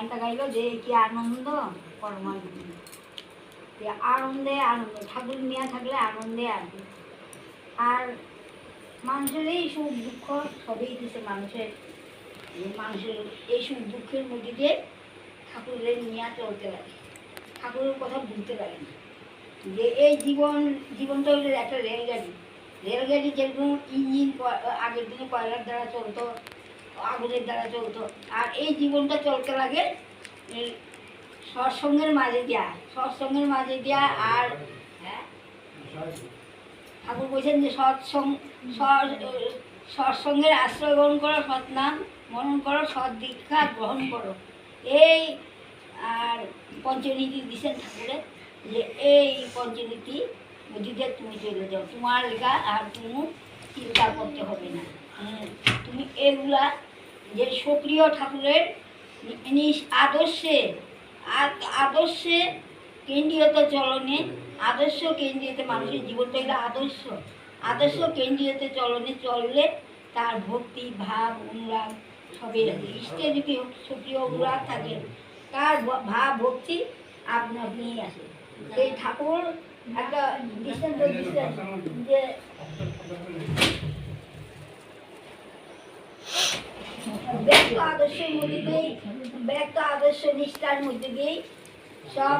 গানটা গাইলো যে কি আনন্দ পরমানন্দ, আনন্দে আনন্দ, ঠাকুর নিয়ে থাকলে আনন্দে আসবে। আর মানুষের এই সুখ দুঃখ সবই দিছে মানুষের, মানুষের এই সুখ দুঃখের মধ্যে দিয়ে ঠাকুরের নিয়ে চলতে লাগে, ঠাকুরের কথা বুঝতে লাগে না। যে এই জীবনটা হলো একটা রেলগাড়ি, রেলগাড়ি যেরকম ইঞ্জিন আগের দিনে কয়লার দ্বারা চলতো, আগুনের দ্বারা চলতো, আর এই জীবনটা চলতে লাগে সৎসঙ্গের মাঝে দিয়া, সৎসঙ্গের মাঝে দিয়া। আর ঠাকুর বলছেন যে সৎসঙ্গের আশ্রয় গ্রহণ করো, সৎ নাম মনন করো, সৎ দীক্ষা গ্রহণ করো। এই আর পঞ্চনীতি দিচ্ছেন ঠাকুরে, যে এই পঞ্চনীতি বুদ্ধিতে তুমি চলে যাও, তোমার লেখা আর কোনো চিন্তা করতে হবে না। তুমি এগুলা যে সক্রিয় ঠাকুরের আদর্শে আদর্শে কেন্দ্রীয়তা চলনে, আদর্শ কেন্দ্রীয়তে মানুষের জীবনটা হলো আদর্শ, আদর্শ কেন্দ্রীয়তে চলনে চললে তার ভক্তি ভাব অনুরাগ সবই আছে। ইষ্টে যদি সক্রিয় অনুরাগ থাকে, তার ভাব ভক্তি আপনি আপনিই আসে। এই ঠাকুর একটা দৃষ্টান্ত দিচ্ছেন যে ব্যক্ত আদর্শের মধ্যে দিয়েই, ব্যক্ত আদর্শ নিষ্ঠার মধ্যে দিয়েই সব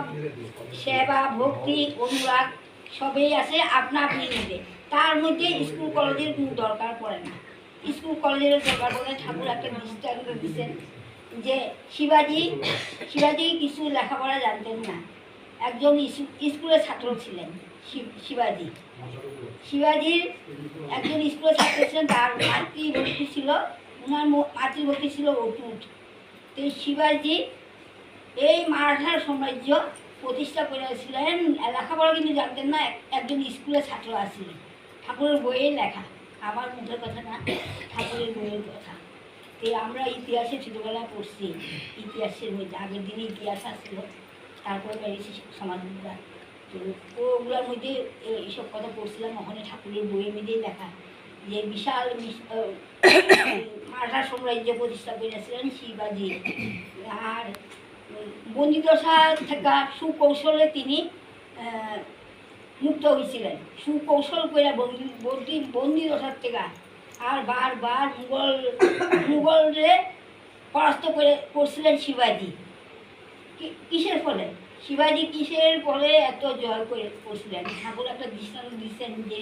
সেবা ভক্তি অনুরাগ সবই আছে আপনা আপনি নিজে। তার মধ্যে স্কুল কলেজের কোনো দরকার পড়ে না, স্কুল কলেজের দরকার পড়ে। ঠাকুর একটা দৃষ্টান্ত দিচ্ছেন যে শিবাজি কিছু লেখাপড়া জানতেন না, একজন স্কুলের ছাত্র ছিলেন শিবাজির একজন স্কুলের ছাত্র ছিলেন। তার মাতৃভক্তি ছিল, ওনার মাতৃভক্তি ছিল অটুট। তো শিবাজি এই মারাঠার সাম্রাজ্য প্রতিষ্ঠা করেছিলেন, লেখাপড়া কিন্তু জানতেন না, একজন স্কুলের ছাত্র আসছিলেন। ঠাকুরের বইয়ে লেখা, আমার মুখের কথা না, ঠাকুরের বইয়ের কথা। তো আমরা ইতিহাসে ছোটোবেলায় পড়ছি, ইতিহাসের মধ্যে আগের দিনে ইতিহাস আসছিল, তারপরে বেরিয়েছি সমাজবিজ্ঞান। তো ওগুলোর মধ্যে এইসব কথা পড়ছিলাম, ওখানে ঠাকুরের বইয়ের মধ্যেই লেখা যে বিশাল মারাঠা সাম্রাজ্য প্রতিষ্ঠা করেছিলেন শিবাজি। আর বন্দিদশা থেকে সুকৌশলে তিনি মুক্ত হয়েছিলেন, সুকৌশল করে বন্দিদশার থেকে। আর বারবার মুঘলরে পরাস্ত করছিলেন শিবাজি। কিসের ফলে শিবাজি কিসের ফলে এত জয় করছিলেন? ঠাকুর একটা দৃষ্টান্ত দিচ্ছেন যে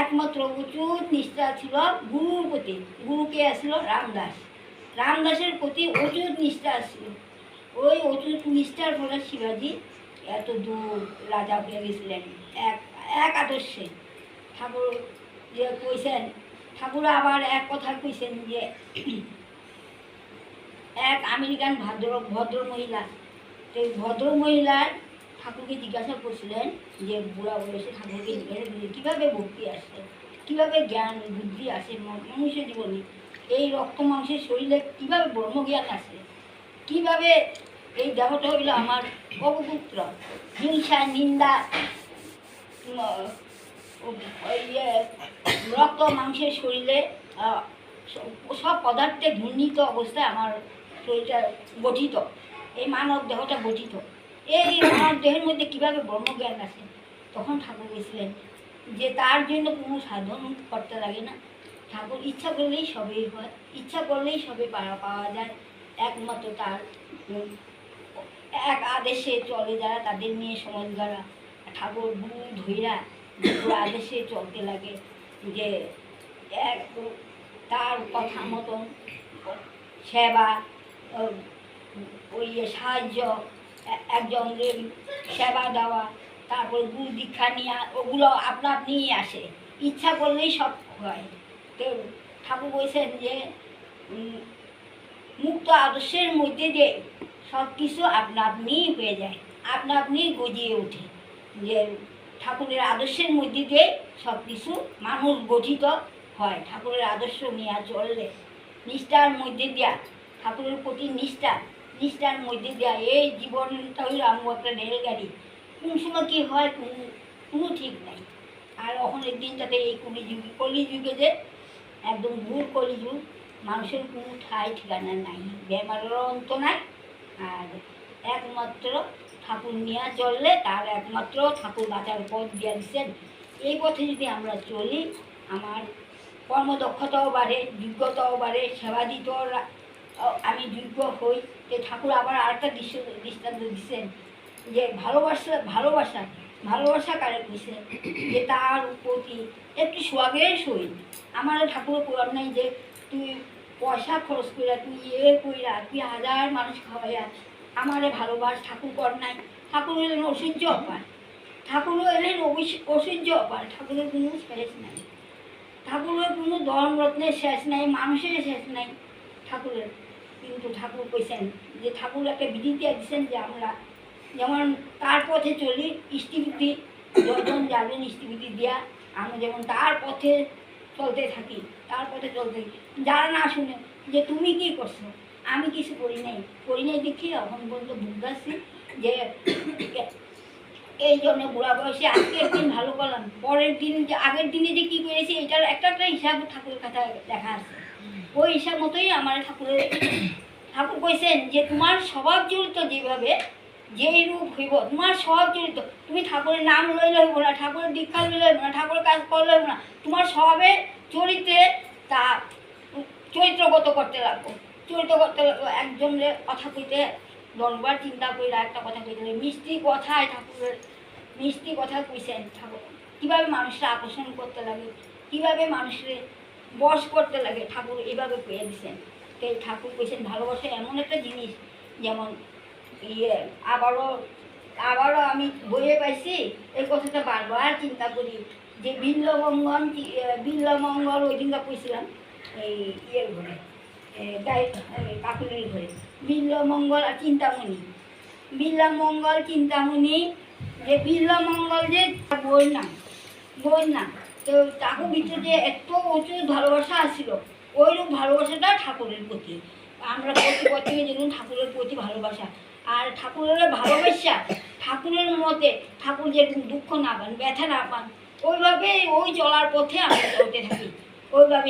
একমাত্র উচিত নিষ্ঠা ছিল গুরুর প্রতি। গুরুকে আসছিল রামদাস, রামদাসের প্রতি অচুত নিষ্ঠা আসছিল। ওই অচুত নিষ্ঠার ফলে শিবাজি এত দূর রাজা হয়ে গেছিলেন এক আদর্শে। ঠাকুর যে কইছেন, ঠাকুর আবার এক কথা কইছেন যে এক আমেরিকান ভদ্র মহিলা, সেই ভদ্র মহিলার ঠাকুরকে জিজ্ঞাসা করছিলেন যে বুড়া বয়সে ঠাকুরকে জিজ্ঞাসা করলেন কীভাবে ভক্তি আসে, কীভাবে জ্ঞান বুদ্ধি আসে মনুষ্য জীবনে, এই রক্ত মাংসের শরীরে কীভাবে ব্রহ্মজ্ঞান আসে, কীভাবে এই দেহটা হইল আমার অপপুত্র, হিংসা নিন্দা রক্ত মাংসের শরীরে সব পদার্থে ঘূর্ণিত অবস্থায় আমার শরীরটা গঠিত, এই মানব দেহটা গঠিত, এই মানব দেহের মধ্যে কীভাবে ব্রহ্মজ্ঞান আছে। তখন ঠাকুর বলেছিলেন যে তার জন্য কোনো সাধন করতে লাগে না, ঠাকুর ইচ্ছা করলেই সবই হয়, ইচ্ছা করলেই সবই পাওয়া যায়। একমাত্র তার এক আদেশে চলে যারা, তাদের নিয়ে সমাজগারা ঠাকুর গুরু ধৈরা গুরু আদেশে চলতে লাগে, যে এক তার কথা মতন সেবা ওই সাহায্য, একজনের সেবা দেওয়া, তারপর গুরু দীক্ষা নেওয়া, ওগুলো আপনা আপনিই আসে, ইচ্ছা করলেই সব হয়। তো ঠাকুর বলছেন যে মুক্ত আদর্শের মধ্যে দিয়ে সব কিছু আপনা আপনিই হয়ে যায়, আপনা আপনি গজিয়ে ওঠে। যে ঠাকুরের আদর্শের মধ্যে দিয়ে সব কিছু মানুষ গঠিত হয়, ঠাকুরের আদর্শ নিয়ে চললে, নিষ্ঠার মধ্যে দেওয়া, ঠাকুরের প্রতি নিষ্ঠার মধ্যে দেওয়া। এই জীবনটা হইল আমার একটা রেলগাড়ি, কোন সময় কী হয় কোনো ঠিক নাই। আর ওখানের দিনটাতে এই কলিযুগে যে একদম ঘুর কলিযুগ, মানুষের কোনো ঠাই ঠিকানা নাই, বেমারেরও অন্ত নাই, আর একমাত্র ঠাকুর নিয়ে চললে তার একমাত্র ঠাকুর বাঁচার পথ দিয়ে দিচ্ছেন। এই পথে যদি আমরা চলি, আমার কর্মদক্ষতাও বাড়ে, যোগ্যতাও বাড়ে, সেবা দিতেও আমি যোগ্য হই। যে ঠাকুর আবার আরেকটা দৃষ্টান্ত দিচ্ছেন যে ভালোবাসা কারে কইছে যে তার প্রতি একটু সোয়াগের সহিত। আমারও ঠাকুর করার নাই যে তুই পয়সা খরচ কইরা, তুই কইরা, তুই হাজার মানুষ খাওয়াইয়া আমারে ভালোবাস। ঠাকুর কর নাই। ঠাকুর এলেন ঐশ্বর্য অপার, ঠাকুরও এলেন ঐশ্বর্য অপার। ঠাকুরের কোনো শেষ নাই, ঠাকুরের কোনো ধর্মরত্নের শেষ নাই, মানুষের শেষ নাই ঠাকুরের। কিন্তু ঠাকুর কইছেন যে ঠাকুর একটা বিধি দিয়ে দিচ্ছেন যে আমরা যেমন তার পথে চলি, ইষ্টিবুদ্ধি যখন যাবেন ইষ্টিবুদ্ধি দিয়া আমরা যেমন তার পথে চলতে থাকি, তার পথে চলতে থাকি। যারা না শুনে যে তুমি কি করছো, আমি কিছু করি নাই দেখি এখন পর্যন্ত বুঝাচ্ছি যে এই জন্য বুড়া বয়সে আজকে একদিন ভালো করলাম, পরের দিন যে আগের দিনে যে কী করেছি এটার একটা হিসাব ঠাকুরের কথায় দেখা আছে। ওই হিসাব মতোই আমার ঠাকুর কইছেন যে তোমার স্বভাব চরিত্র যেভাবে যেই রূপ হইব, তোমার স্বভাব চরিত্র, তুমি ঠাকুরের নাম লইলে হইব না, ঠাকুরের দীক্ষা লইলে হইব না, ঠাকুরের কাজ করলে হইব না, তোমার স্বভাবের চরিত্রে তা চরিত্রগত করতে লাগবো। একজনের কথা কইতে 10 বার চিন্তা কইরা একটা কথা কইতে হবে। মিষ্টি কথা কইছেন ঠাকুর, কীভাবে মানুষরা আকর্ষণ করতে লাগে, কীভাবে মানুষের বশ করতে লাগে, ঠাকুর এইভাবে কইয়া দিছেন। তো ঠাকুর কইছেন ভালোবাসা এমন একটা জিনিস, যেমন আবারও আমি বইয়ে পাইছি এই কথাটা বারবার চিন্তা করি যে বিল্লমঙ্গল ওই দিনটা কইছিলাম এই ঘরে কাকুলির ঘরে বিল্লমঙ্গল আর চিন্তামণি, যে বিল্লমঙ্গল যে বই না তো তাকে ভিতরে যে এত প্রচুর ভালোবাসা আসছিল, ওইরূপ ভালোবাসাটা ঠাকুরের প্রতি। আমরা প্রতি যেমন ঠাকুরের প্রতি ভালোবাসা, আর ঠাকুরের ভালোবাসা ঠাকুরের মতে ঠাকুর যেরকম দুঃখ না পান, ব্যথা না পান, ওইভাবে ওই চলার পথে আমরা চলতে থাকি ওইভাবেই।